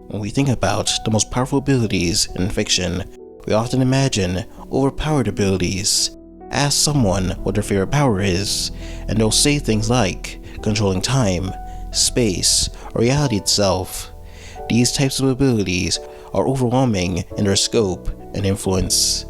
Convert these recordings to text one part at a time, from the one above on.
When we think about the most powerful abilities in fiction, we often imagine overpowered abilities. Ask someone what their favorite power is, and they'll say things like controlling time, space, or reality itself. These types of abilities are overwhelming in their scope and influence.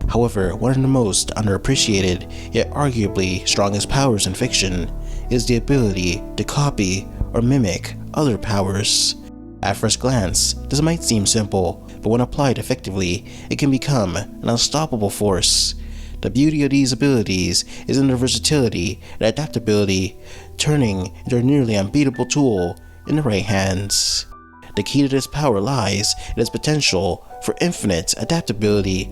However, one of the most underappreciated, yet arguably strongest powers in fiction, is the ability to copy or mimic other powers. At first glance, this might seem simple, but when applied effectively, it can become an unstoppable force. The beauty of these abilities is in their versatility and adaptability, turning into a nearly unbeatable tool in the right hands. The key to this power lies in its potential for infinite adaptability.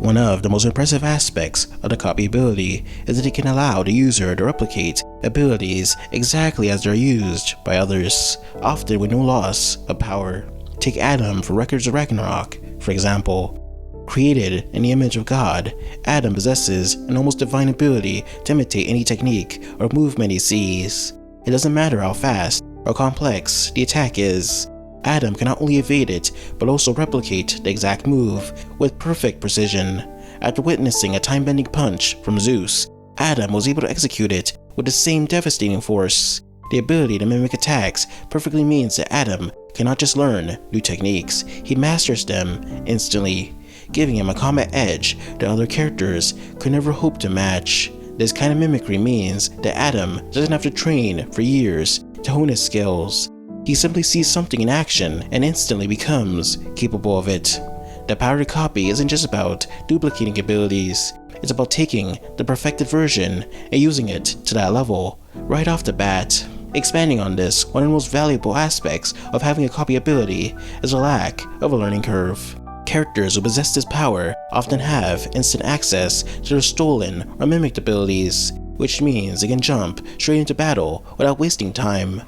One of the most impressive aspects of the copy ability is that it can allow the user to replicate abilities exactly as they're used by others, often with no loss of power. Take Adam from Records of Ragnarok, for example. Created in the image of God, Adam possesses an almost divine ability to imitate any technique or movement he sees. It doesn't matter how fast or complex the attack is. Adam can not only evade it, but also replicate the exact move with perfect precision. After witnessing a time-bending punch from Zeus, Adam was able to execute it with the same devastating force. The ability to mimic attacks perfectly means that Adam cannot just learn new techniques, he masters them instantly, giving him a combat edge that other characters could never hope to match. This kind of mimicry means that Adam doesn't have to train for years to hone his skills. He simply sees something in action and instantly becomes capable of it. The power to copy isn't just about duplicating abilities, it's about taking the perfected version and using it to that level right off the bat. Expanding on this, one of the most valuable aspects of having a copy ability is the lack of a learning curve. Characters who possess this power often have instant access to their stolen or mimicked abilities, which means they can jump straight into battle without wasting time.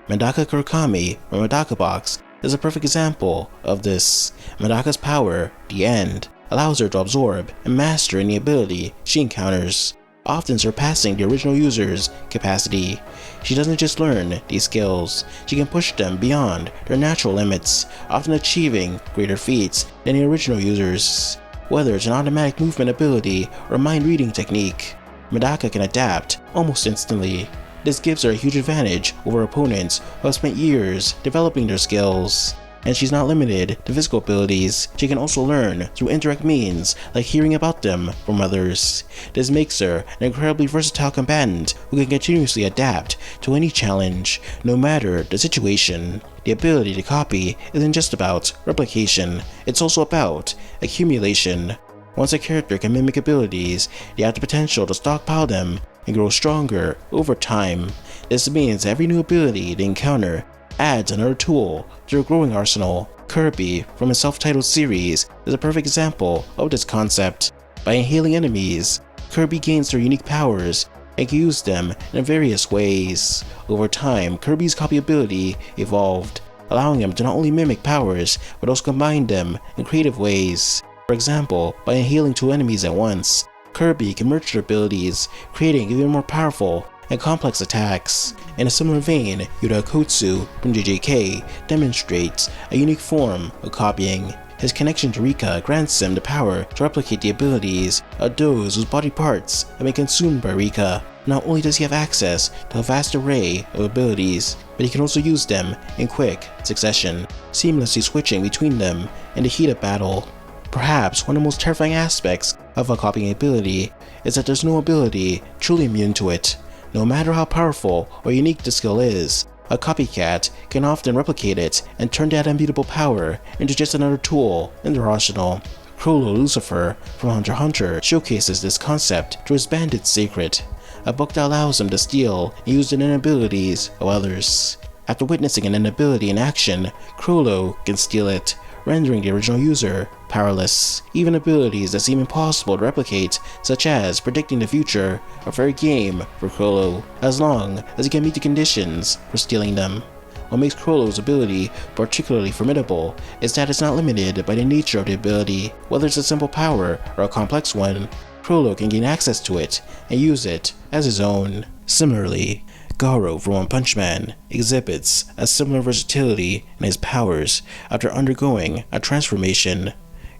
Medaka Kurakami or Medaka Box is a perfect example of this. Medaka's power, the End, allows her to absorb and master any ability she encounters, often surpassing the original user's capacity. She doesn't just learn these skills, she can push them beyond their natural limits, often achieving greater feats than the original users. Whether it's an automatic movement ability or a mind-reading technique, Medaka can adapt almost instantly. This gives her a huge advantage over opponents who have spent years developing their skills. And she's not limited to physical abilities, she can also learn through indirect means like hearing about them from others. This makes her an incredibly versatile combatant who can continuously adapt to any challenge, no matter the situation. The ability to copy isn't just about replication, it's also about accumulation. Once a character can mimic abilities, they have the potential to stockpile them and grow stronger over time. This means every new ability they encounter adds another tool to their growing arsenal. Kirby, from his self-titled series, is a perfect example of this concept. By inhaling enemies, Kirby gains their unique powers and can use them in various ways. Over time, Kirby's copy ability evolved, allowing him to not only mimic powers, but also combine them in creative ways. For example, by inhaling two enemies at once, Kirby can merge their abilities, creating even more powerful and complex attacks. In a similar vein, Yuta Kotsu from JJK demonstrates a unique form of copying. His connection to Rika grants him the power to replicate the abilities of those whose body parts have been consumed by Rika. Not only does he have access to a vast array of abilities, but he can also use them in quick succession, seamlessly switching between them in the heat of battle. Perhaps one of the most terrifying aspects of a copying ability is that there's no ability truly immune to it. No matter how powerful or unique the skill is, a copycat can often replicate it and turn that unbeatable power into just another tool in their arsenal. Chrollo Lucifer from Hunter x Hunter showcases this concept through his Bandit Secret, a book that allows him to steal and use the inabilities of others. After witnessing an inability in action, Chrollo can steal it, rendering the original user powerless. Even abilities that seem impossible to replicate, such as predicting the future, are fair game for Chrollo, as long as he can meet the conditions for stealing them. What makes Chrollo's ability particularly formidable is that it's not limited by the nature of the ability. Whether it's a simple power or a complex one, Chrollo can gain access to it and use it as his own. Similarly, Garo from One Punch Man exhibits a similar versatility in his powers after undergoing a transformation.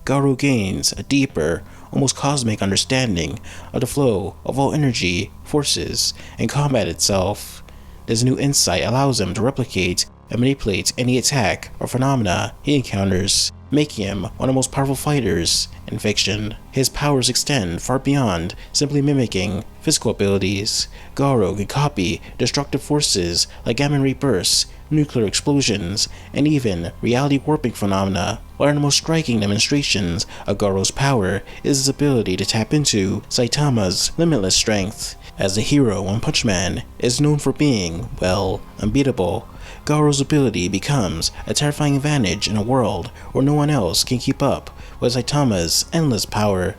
Garo gains a deeper, almost cosmic understanding of the flow of all energy, forces, and combat itself. This new insight allows him to replicate and manipulate any attack or phenomena he encounters, making him one of the most powerful fighters in fiction. His powers extend far beyond simply mimicking physical abilities. Garo can copy destructive forces like gamma ray bursts, nuclear explosions, and even reality warping phenomena. One of the most striking demonstrations of Garo's power is his ability to tap into Saitama's limitless strength. As the hero, One Punch Man is known for being, well, unbeatable. Garo's ability becomes a terrifying advantage in a world where no one else can keep up with Saitama's endless power.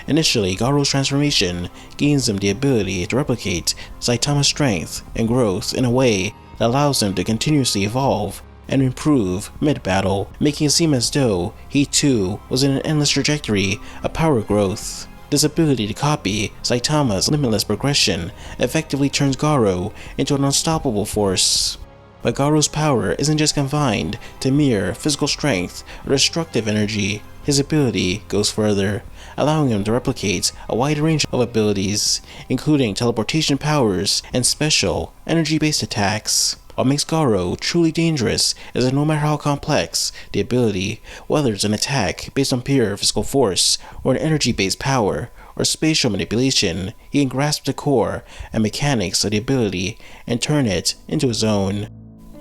Initially, Garo's transformation gains him the ability to replicate Saitama's strength and growth in a way that allows him to continuously evolve and improve mid-battle, making it seem as though he too was in an endless trajectory of power growth. This ability to copy Saitama's limitless progression effectively turns Garo into an unstoppable force. But Garo's power isn't just confined to mere physical strength or destructive energy. His ability goes further, allowing him to replicate a wide range of abilities, including teleportation powers and special, energy-based attacks. What makes Garo truly dangerous is that no matter how complex the ability, whether it's an attack based on pure physical force, or an energy-based power, or spatial manipulation, he can grasp the core and mechanics of the ability and turn it into his own.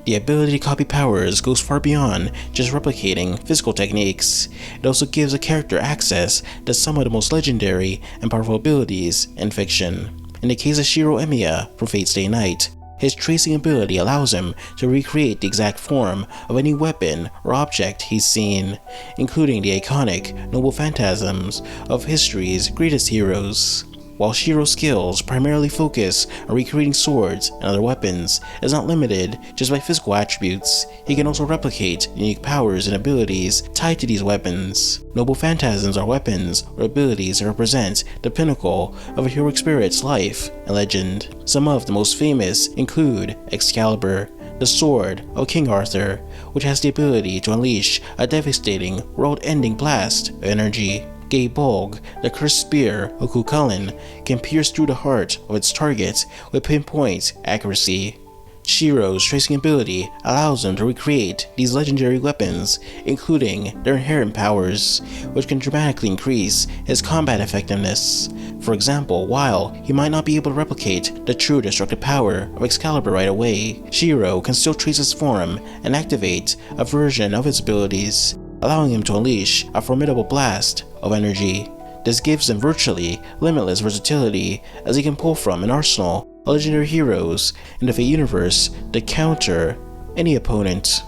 The ability to copy powers goes far beyond just replicating physical techniques. It also gives a character access to some of the most legendary and powerful abilities in fiction. In the case of Shiro Emiya from Fate Stay Night, his tracing ability allows him to recreate the exact form of any weapon or object he's seen, including the iconic noble phantasms of history's greatest heroes. While Shiro's skills primarily focus on recreating swords and other weapons, is not limited just by physical attributes. He can also replicate unique powers and abilities tied to these weapons. Noble phantasms are weapons or abilities that represent the pinnacle of a heroic spirit's life and legend. Some of the most famous include Excalibur, the sword of King Arthur, which has the ability to unleash a devastating, world-ending blast of energy. Gay Bolg, the cursed spear of Cuchulainn, can pierce through the heart of its target with pinpoint accuracy. Shiro's tracing ability allows him to recreate these legendary weapons, including their inherent powers, which can dramatically increase his combat effectiveness. For example, while he might not be able to replicate the true destructive power of Excalibur right away, Shiro can still trace its form and activate a version of its abilities, allowing him to unleash a formidable blast of energy. This gives him virtually limitless versatility, as he can pull from an arsenal of legendary heroes in the Fate universe to counter any opponent.